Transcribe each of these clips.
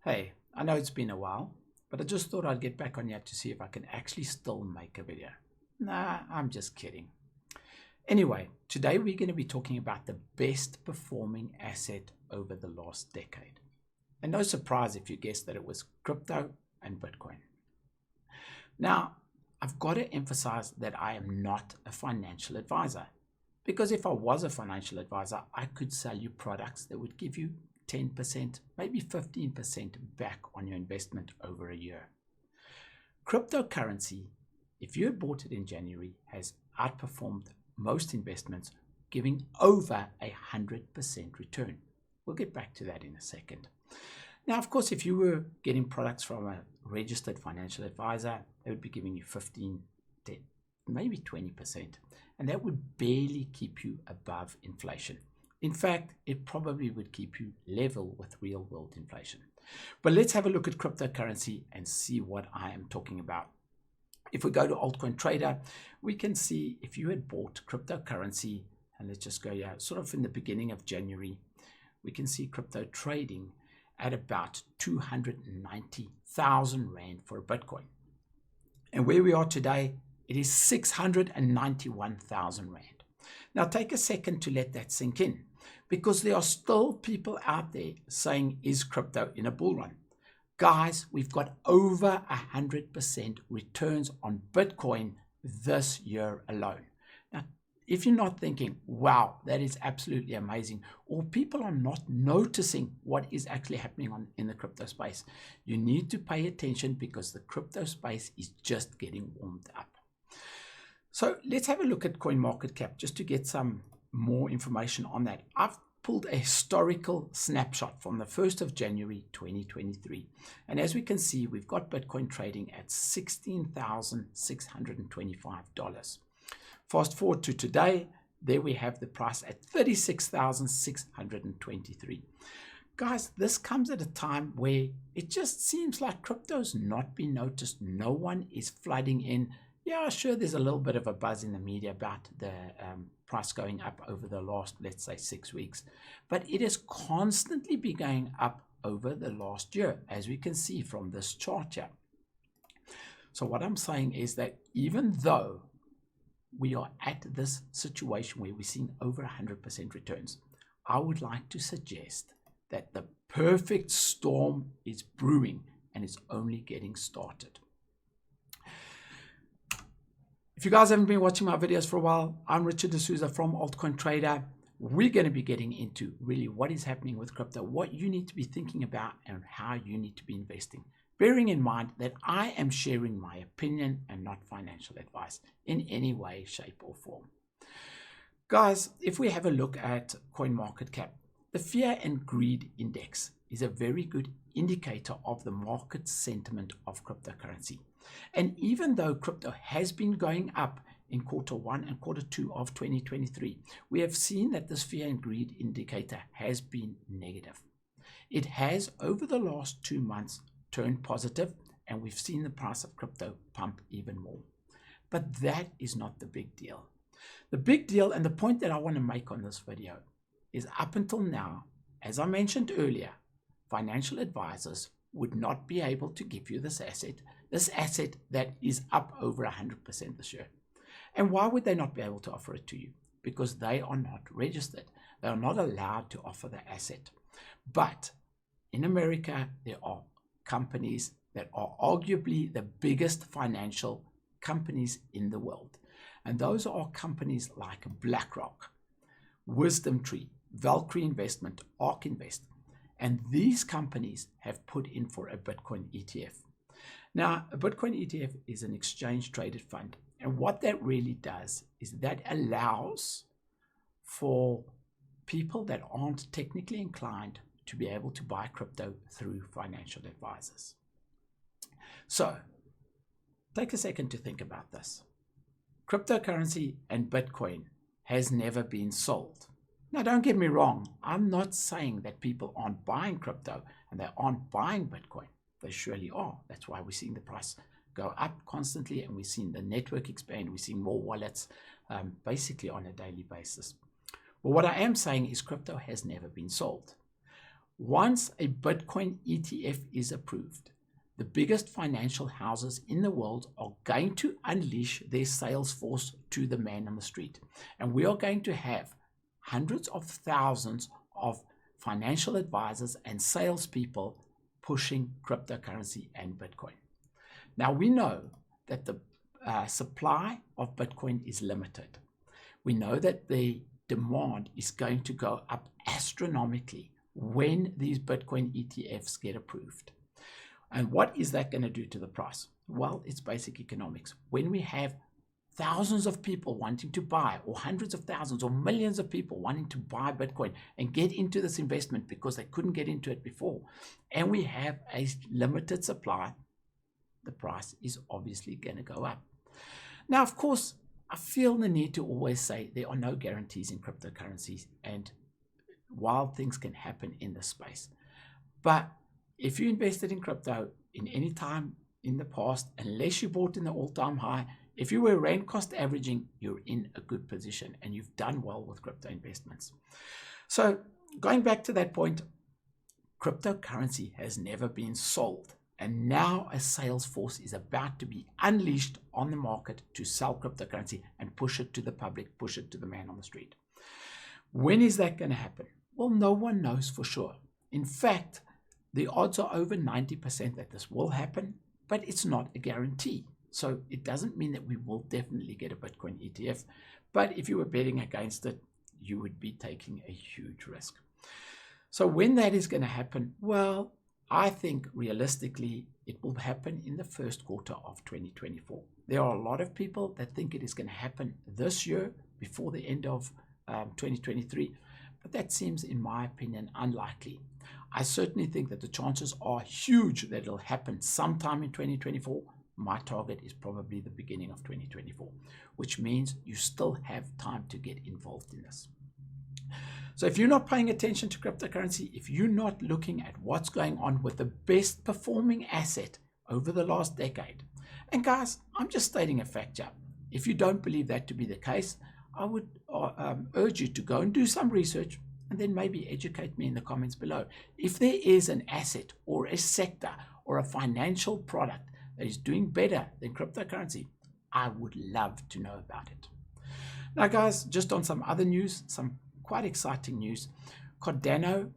Hey, I know it's been a while, but I just thought I'd get back on here to see if I can actually still make a video. Nah, I'm just kidding. Anyway, today we're going to be talking about the best performing asset over the last decade. And no surprise if you guessed that it was crypto and Bitcoin. Now, I've got to emphasize that I am not a financial advisor, because if I was a financial advisor, I could sell you products that would give you 10%, maybe 15% back on your investment over a year. Cryptocurrency, if you had bought it in January, has outperformed most investments, giving over 100% return. We'll get back to that in a second. Now, of course, if you were getting products from a registered financial advisor, they would be giving you 15, 10, maybe 20%, and that would barely keep you above inflation. In fact, it probably would keep you level with real world inflation. But let's have a look at cryptocurrency and see what I am talking about. If we go to Altcoin Trader, we can see if you had bought cryptocurrency, and let's just go here, sort of in the beginning of January, we can see crypto trading at about 290,000 Rand for a Bitcoin. And where we are today, it is 691,000 Rand. Now take a second to let that sink in, because there are still people out there saying, is crypto in a bull run? Guys, we've got over 100% returns on Bitcoin this year alone. Now, if you're not thinking, wow, that is absolutely amazing, or people are not noticing what is actually happening in the crypto space, you need to pay attention, because the crypto space is just getting warmed up. So let's have a look at CoinMarketCap just to get some more information on that. I've pulled a historical snapshot from the 1st of January 2023. And as we can see, we've got Bitcoin trading at $16,625. Fast forward to today, there we have the price at $36,623. Guys, this comes at a time where it just seems like crypto's not been noticed. No one is flooding in. Yeah, sure, there's a little bit of a buzz in the media about the price going up over the last, let's say, 6 weeks. But it has constantly been going up over the last year, as we can see from this chart here. So what I'm saying is that even though we are at this situation where we're seeing over 100% returns, I would like to suggest that the perfect storm is brewing and it's only getting started. If you guys haven't been watching my videos for a while, I'm Richard D'Souza from Altcoin Trader. We're going to be getting into really what is happening with crypto, what you need to be thinking about, and how you need to be investing. Bearing in mind that I am sharing my opinion and not financial advice in any way, shape, or form. Guys, if we have a look at CoinMarketCap, the Fear and Greed Index is a very good indicator of the market sentiment of cryptocurrency. And even though crypto has been going up in Q1 and Q2 of 2023, we have seen that this Fear and Greed indicator has been negative. It has, over the last 2 months, turned positive, and we've seen the price of crypto pump even more. But that is not the big deal. The big deal, and the point that I want to make on this video, is up until now, as I mentioned earlier, financial advisors would not be able to give you this asset that is up over 100% this year. And why would they not be able to offer it to you? Because they are not registered. They are not allowed to offer the asset. But in America, there are companies that are arguably the biggest financial companies in the world. And those are companies like BlackRock, WisdomTree, Valkyrie Investment, ARK Invest. And these companies have put in for a Bitcoin ETF. Now, a Bitcoin ETF is an exchange traded fund. And what that really does is that allows for people that aren't technically inclined to be able to buy crypto through financial advisors. So take a second to think about this. Cryptocurrency and Bitcoin has never been sold. Now, don't get me wrong. I'm not saying that people aren't buying crypto and they aren't buying Bitcoin. They surely are. That's why we're seeing the price go up constantly, and we're seeing the network expand. We're seeing more wallets basically on a daily basis. But what I am saying is crypto has never been sold. Once a Bitcoin ETF is approved, the biggest financial houses in the world are going to unleash their sales force to the man on the street. And we are going to have hundreds of thousands of financial advisors and salespeople pushing cryptocurrency and Bitcoin. Now, we know that the supply of Bitcoin is limited. We know that the demand is going to go up astronomically when these Bitcoin ETFs get approved. And what is that going to do to the price? Well, it's basic economics. When we have thousands of people wanting to buy, or hundreds of thousands or millions of people wanting to buy Bitcoin and get into this investment because they couldn't get into it before, and we have a limited supply, the price is obviously going to go up. Now, of course, I feel the need to always say there are no guarantees in cryptocurrencies, and wild things can happen in this space. But if you invested in crypto in any time in the past, unless you bought in the all-time high, if you were rand cost averaging, you're in a good position and you've done well with crypto investments. So going back to that point, cryptocurrency has never been sold. And now a sales force is about to be unleashed on the market to sell cryptocurrency and push it to the public, push it to the man on the street. When is that going to happen? Well, no one knows for sure. In fact, the odds are over 90% that this will happen, but it's not a guarantee. So it doesn't mean that we will definitely get a Bitcoin ETF, but if you were betting against it, you would be taking a huge risk. So when that is going to happen, well, I think realistically it will happen in the first quarter of 2024. There are a lot of people that think it is going to happen this year before the end of 2023, but that seems, in my opinion, unlikely. I certainly think that the chances are huge that it'll happen sometime in 2024. My target is probably the beginning of 2024, which means you still have time to get involved in this. So if you're not paying attention to cryptocurrency, if you're not looking at what's going on with the best performing asset over the last decade, and guys, I'm just stating a fact here. If you don't believe that to be the case, I would urge you to go and do some research and then maybe educate me in the comments below. If there is an asset or a sector or a financial product that is doing better than cryptocurrency, I would love to know about it. Now guys, just on some other news, some quite exciting news. Cardano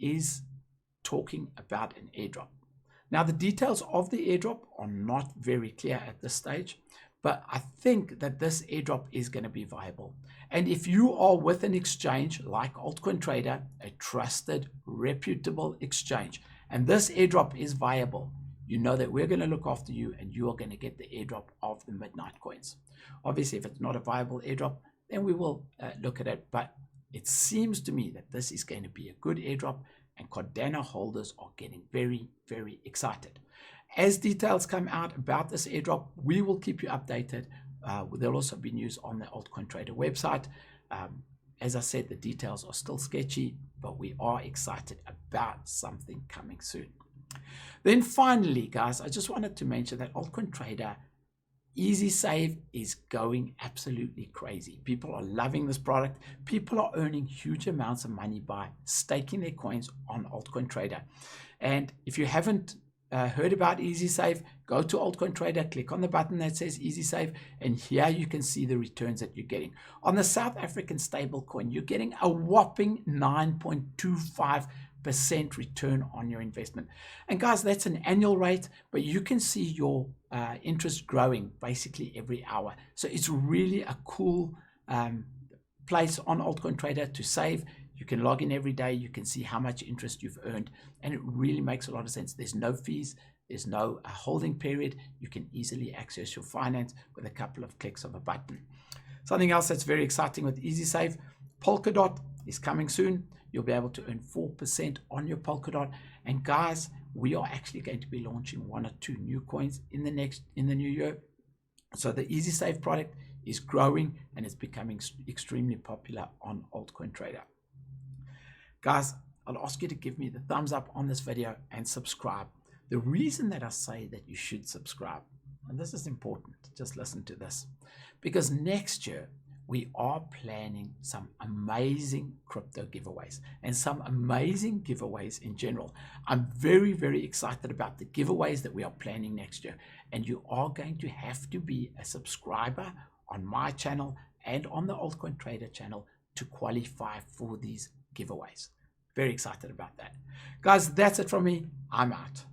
is talking about an airdrop. Now the details of the airdrop are not very clear at this stage, but I think that this airdrop is going to be viable. And if you are with an exchange like Altcoin Trader, a trusted, reputable exchange, and this airdrop is viable, you know that we're going to look after you and you are going to get the airdrop of the Midnight coins. Obviously, if it's not a viable airdrop, then we will look at it. But it seems to me that this is going to be a good airdrop, and Cardano holders are getting very, very excited. As details come out about this airdrop, we will keep you updated. There'll also be news on the Altcoin Trader website. As I said, the details are still sketchy, but we are excited about something coming soon. Then finally, guys, I just wanted to mention that Altcoin Trader EasySave is going absolutely crazy. People are loving this product. People are earning huge amounts of money by staking their coins on Altcoin Trader. And if you haven't heard about EasySave, go to Altcoin Trader, click on the button that says EasySave, and here you can see the returns that you're getting. On the South African stablecoin, you're getting a whopping 9.25% return on your investment. And guys, that's an annual rate, but you can see your interest growing basically every hour. So it's really a cool place on Altcoin Trader to save. You can log in every day, you can see how much interest you've earned, and it really makes a lot of sense. There's no fees, there's no holding period. You can easily access your finance with a couple of clicks of a button. Something else that's very exciting with EasySave, Polkadot is coming soon. You'll be able to earn 4% on your Polkadot. And guys, we are actually going to be launching 1 or 2 new coins in the new year. So the EasySave product is growing and it's becoming extremely popular on Altcoin Trader. Guys, I'll ask you to give me the thumbs up on this video and subscribe. The reason that I say that you should subscribe, and this is important, just listen to this, because next year we are planning some amazing crypto giveaways and some amazing giveaways in general. I'm very, very excited about the giveaways that we are planning next year. And you are going to have to be a subscriber on my channel and on the Altcoin Trader channel to qualify for these giveaways. Very excited about that. Guys, that's it from me. I'm out.